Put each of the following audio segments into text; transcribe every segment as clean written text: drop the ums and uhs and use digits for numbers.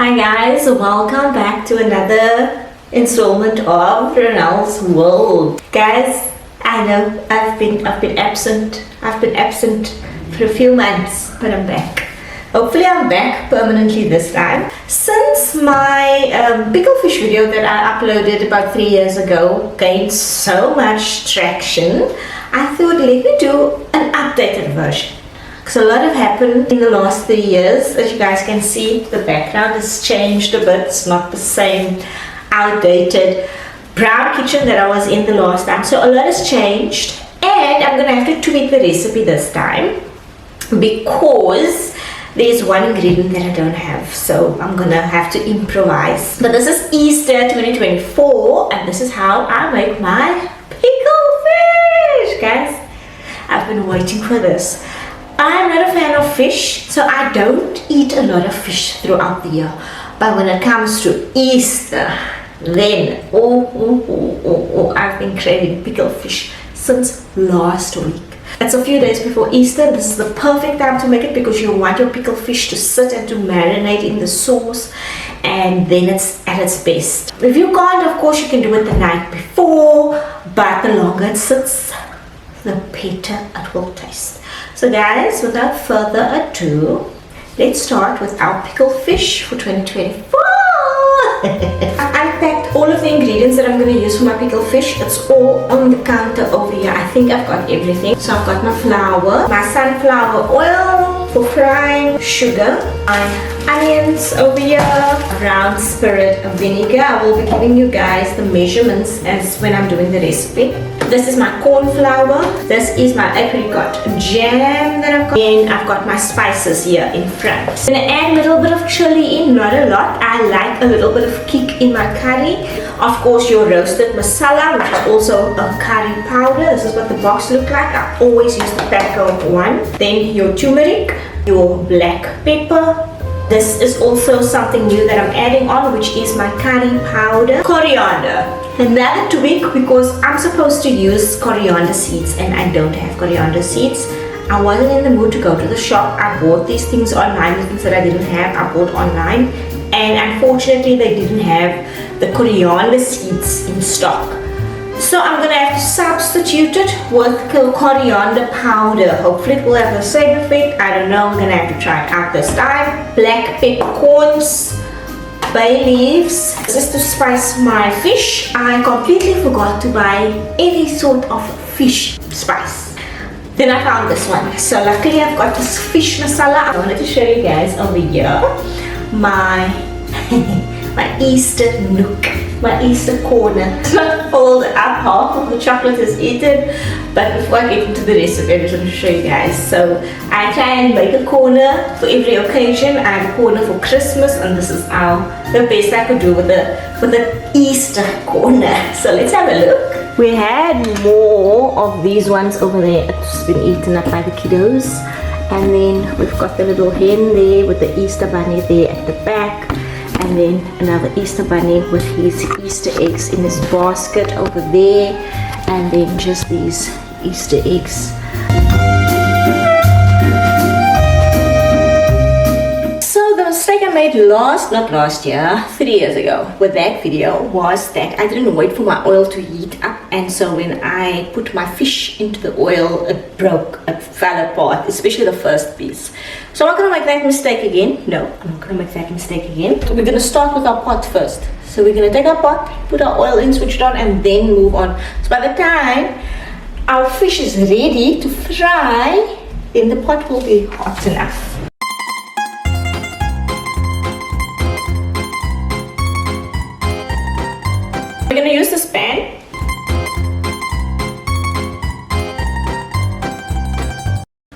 Hi guys, welcome back to another installment of Ronel's World. Guys, I know I've been absent. I've been absent for a few months, but I'm back. Hopefully I'm back permanently this time. Since my pickled fish video that I uploaded about 3 years ago gained so much traction, I thought let me do an updated version. Because a lot have happened in the last 3 years. As you guys can see, the background has changed a bit. It's not the same outdated brown kitchen that I was in the last time. So a lot has changed, and I'm gonna have to tweak the recipe this time because there's one ingredient that I don't have, so I'm gonna have to improvise. But this is Easter 2024, and this is how I make my pickled fish, guys. I've been waiting for this. I'm not a fan of fish, so I don't eat a lot of fish throughout the year. But when it comes to Easter, then I've been craving pickled fish since last week. It's a few days before Easter. This is the perfect time to make it because you want your pickled fish to sit and to marinate in the sauce, and then it's at its best. If you can't, of course you can do it the night before, but the longer it sits, the better it will taste. So guys, without further ado, let's start with our pickled fish for 2024. I've unpacked all of the ingredients that I'm going to use for my pickled fish. It's all on the counter over here. I think I've got everything. So I've got my flour, my sunflower oil for frying, sugar, my onions over here, brown spirit vinegar. I will be giving you guys the measurements as when I'm doing the recipe. This is my corn flour. This is my apricot jam that I've got. And I've got my spices here in front. I'm gonna add a little bit of chili in, not a lot. I like a little bit of kick in my curry. Of course, your roasted masala, which is also a curry powder. This is what the box looks like. I always use the pack of one. Then your turmeric, your black pepper. This is also something new that I'm adding on, which is my curry powder. Coriander. Another tweak, because I'm supposed to use coriander seeds and I don't have coriander seeds. I wasn't in the mood to go to the shop. I bought these things online, the things that I didn't have, I bought online. And unfortunately, they didn't have the coriander seeds in stock. So I'm going to have to substitute it with coriander powder. Hopefully it will have the same effect. I don't know. I'm going to have to try it out this time. Black peppercorns, bay leaves. This is to spice my fish. I completely forgot to buy any sort of fish spice. Then I found this one. So luckily I've got this fish masala. I wanted to show you guys over here my Easter nook, my Easter corner. It's not folded up, half of the chocolate is eaten, but before I get into the recipe, I just want to show you guys. So I try and make a corner for every occasion. I have a corner for Christmas, and this is the best I could do with the Easter corner. So let's have a look. We had more of these ones over there. It's been eaten up by the kiddos. And then we've got the little hen there with the Easter bunny there at the back. And then another Easter bunny with his Easter eggs in his basket over there. And then just these Easter eggs. So the mistake I made not last year, 3 years ago with that video was that I didn't wait for my oil to heat up. And so when I put my fish into the oil, it broke, it fell apart, especially the first piece. So I'm not going to make that mistake again. No, I'm not going to make that mistake again. So we're going to start with our pot first. So we're going to take our pot, put our oil in, switch it on, and then move on. So by the time our fish is ready to fry, then the pot will be hot enough. We're going to use this pan.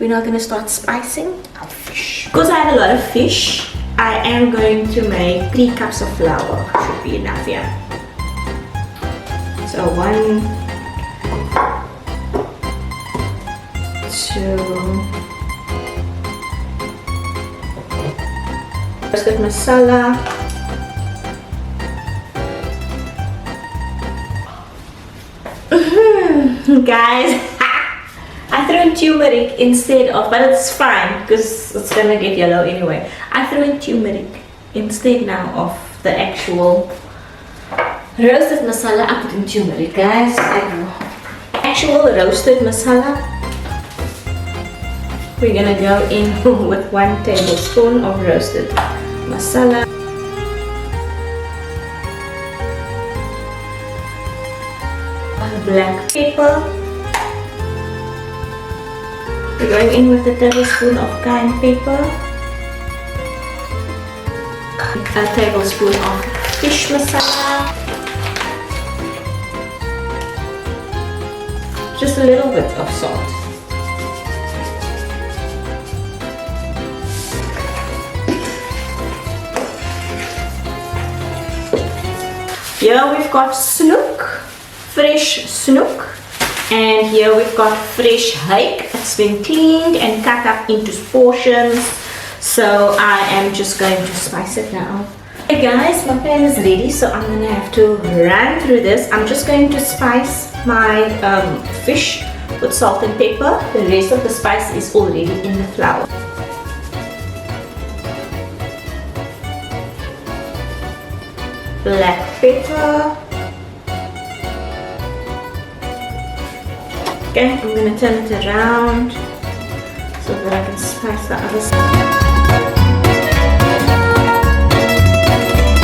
We're now going to start spicing our fish. Because I have a lot of fish, I am going to make 3 cups of flour. Should be enough, yeah. So 1, 2. Roasted masala. Guys, I threw in turmeric instead of, but it's fine because it's gonna get yellow anyway. I threw in turmeric instead now of the actual roasted masala, I put in turmeric, guys. Actual roasted masala, we're gonna go in with 1 tablespoon of roasted masala. Black pepper. We're going in with a tablespoon of cayenne pepper, a tablespoon of fish masala, just a little bit of salt. Here we've got snoek, fresh snoek, and here we've got fresh hake. It's been cleaned and cut up into portions, so I am just going to spice it now. Hey guys, my pan is ready, so I'm gonna have to run through this. I'm just going to spice my fish with salt and pepper. The rest of the spice is already in the flour. Black pepper. Okay, I'm going to turn it around so that I can spice the other side.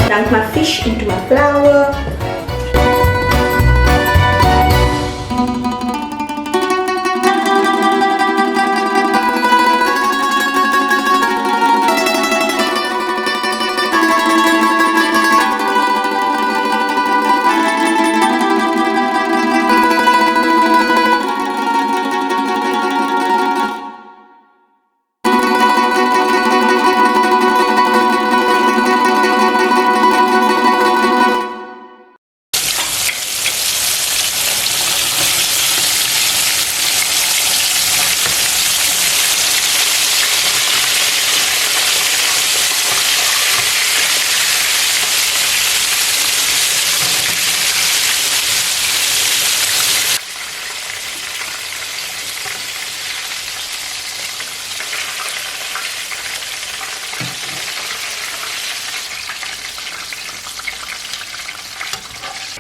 Dunk my fish into my flour.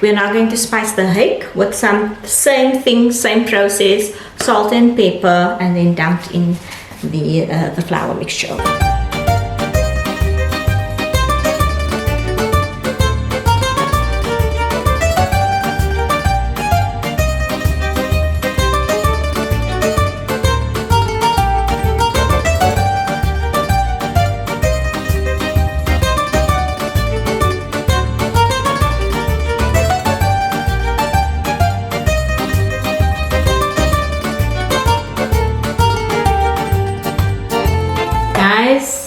We're now going to spice the hake with some same thing, same process, salt and pepper, and then dumped in the flour mixture.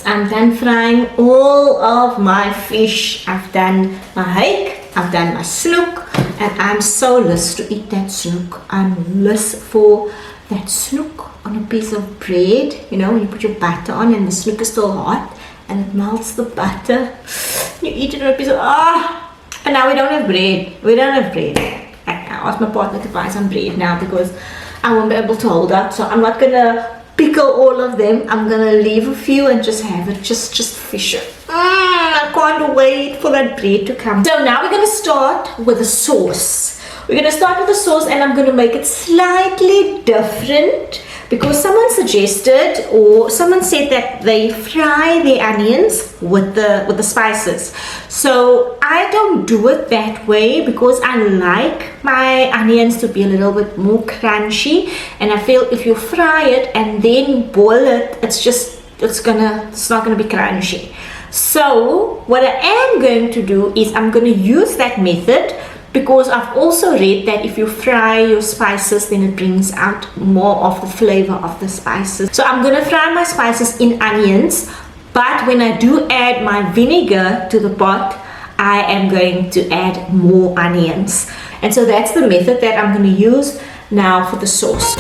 I'm done frying all of my fish. I've done my hake, I've done my snoek, and I'm so lust to eat that snoek. I'm lust for that snoek on a piece of bread. You know, when you put your butter on and the snoek is still hot and it melts the butter. You eat it on a piece of, and now we don't have bread. We don't have bread. I asked my partner to buy some bread now because I won't be able to hold up, so I'm not gonna pickle all of them. I'm gonna leave a few and just have it, just fish it. I can't wait for that bread to come. So now we're gonna start with the sauce. We're gonna start with the sauce, and I'm gonna make it slightly different because someone suggested, or someone said that they fry their onions with the spices. So I don't do it that way because I like my onions to be a little bit more crunchy, and I feel if you fry it and then boil it, it's not gonna be crunchy. So what I am going to do is I'm gonna use that method, because I've also read that if you fry your spices, then it brings out more of the flavor of the spices. So I'm gonna fry my spices in onions, but when I do add my vinegar to the pot, I am going to add more onions. And so that's the method that I'm gonna use now for the sauce.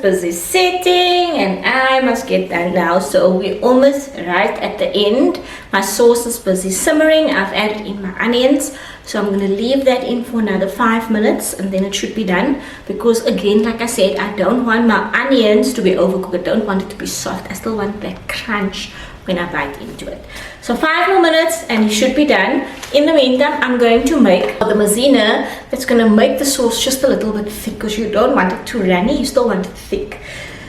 busy setting and I must get done now. So we're almost right at the end. My sauce is busy simmering. I've added in my onions. So I'm going to leave that in for another 5 minutes and then it should be done. Because again, like I said, I don't want my onions to be overcooked. I don't want it to be soft. I still want that crunch when I bite into it. So 5 more minutes and it should be done. In the meantime, I'm going to make the maizena that's going to make the sauce just a little bit thick because you don't want it too runny, you still want it thick.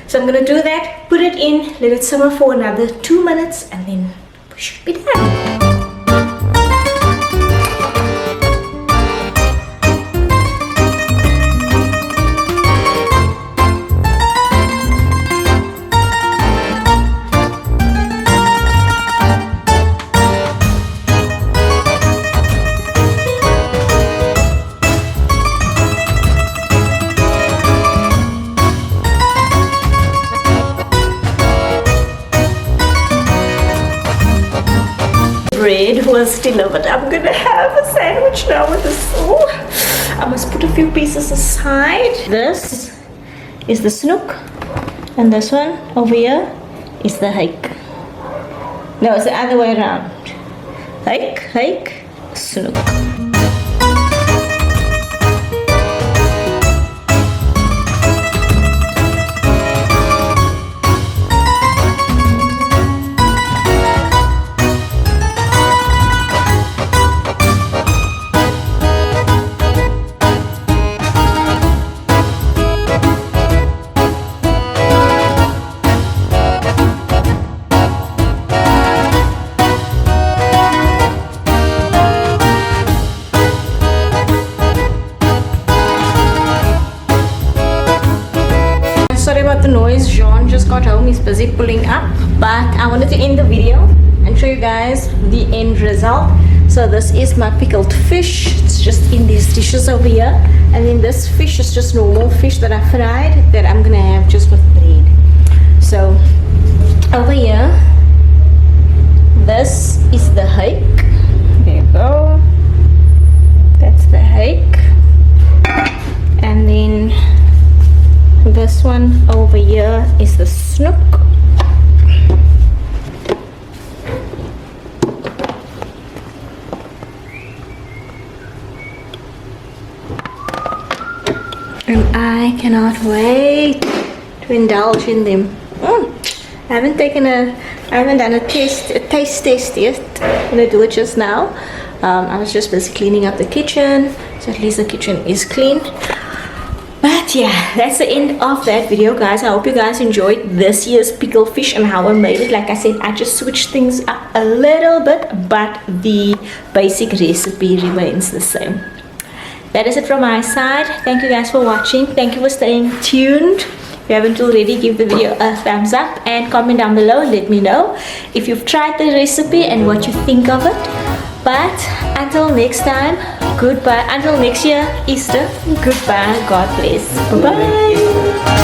So I'm going to do that, put it in, let it simmer for another 2 minutes and then we should be done. Bread was delivered. I'm gonna have a sandwich now with this. Oh, I must put a few pieces aside. This is the snoek and this one over here is the hake. No, it's the other way around. Hake, snoek. Sorry about the noise, Jean just got home, he's busy pulling up, but I wanted to end the video and show you guys the end result. So this is my pickled fish, it's just in these dishes over here, and then this fish is just normal fish that I fried that I'm gonna have just with bread. So over here, this is the hake, there you go, that's the hake, and then this one over here is the snoek. And I cannot wait to indulge in them. I haven't done a taste test yet. I'm gonna do it just now. I was just busy cleaning up the kitchen, so at least the kitchen is clean. But yeah, that's the end of that video, guys. I hope you guys enjoyed this year's pickled fish and how I made it. Like I said, I just switched things up a little bit, but the basic recipe remains the same. That is it from my side. Thank you guys for watching. Thank you for staying tuned. If you haven't already, give the video a thumbs up and comment down below and let me know if you've tried the recipe and what you think of it. But until next time, goodbye. Until next year, Easter, goodbye. God bless. Bye-bye.